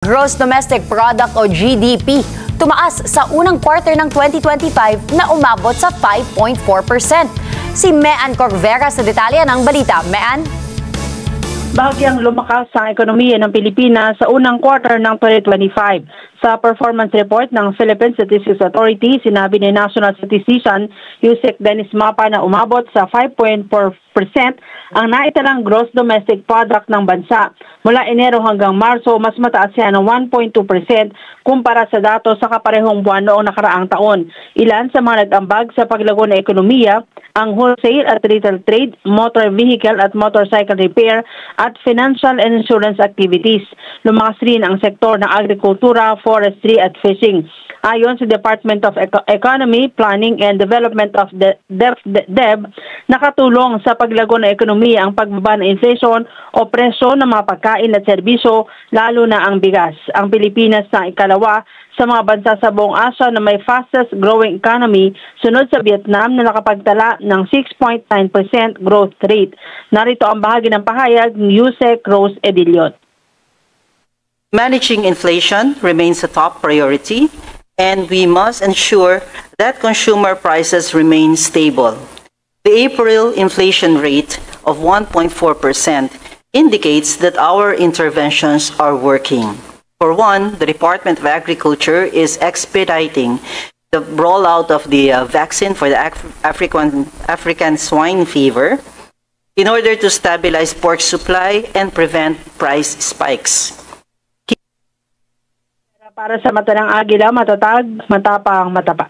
Gross Domestic Product o GDP tumaas sa unang quarter ng 2025 na umabot sa 5.4%. Si Mean Corvera sa detalye ng balita. Mean? Bahagyang lumakas ang ekonomiya ng Pilipinas sa unang quarter ng 2025. Sa performance report ng Philippine Statistics Authority, sinabi ni National Statistician Yusek Dennis Mapa na umabot sa 5.4% ang naitalang gross domestic product ng bansa. Mula Enero hanggang Marso, mas mataas yan ng 1.2% kumpara sa datos sa kaparehong buwan noong nakaraang taon. Ilan sa mga nag-ambag sa paglago ng ekonomiya ang wholesale at retail trade, motor vehicle at motorcycle repair at financial and insurance activities. Lumakas rin ang sektor ng agrikultura, forestry at fishing. Ayon sa Department of Economy, Planning and Development of DEP, nakatulong sa paglago ng ekonomiya ang pagbaba ng inflation o presyo ng mga pagkain at serbisyo, lalo na ang bigas. Ang Pilipinas na ikalawa sa mga bansa sa buong Asia na may fastest growing economy, sunod sa Vietnam na nakapagtala ng 6.9% growth rate. Narito ang bahagi ng pahayag ni Yusek Rose Edilion. Managing inflation remains a top priority, and we must ensure that consumer prices remain stable. The April inflation rate of 1.4% indicates that our interventions are working. For one, the Department of Agriculture is expediting the rollout of the vaccine for the African swine fever in order to stabilize pork supply and prevent price spikes. Para sa mata ng agila, matatag, matapang, matapa.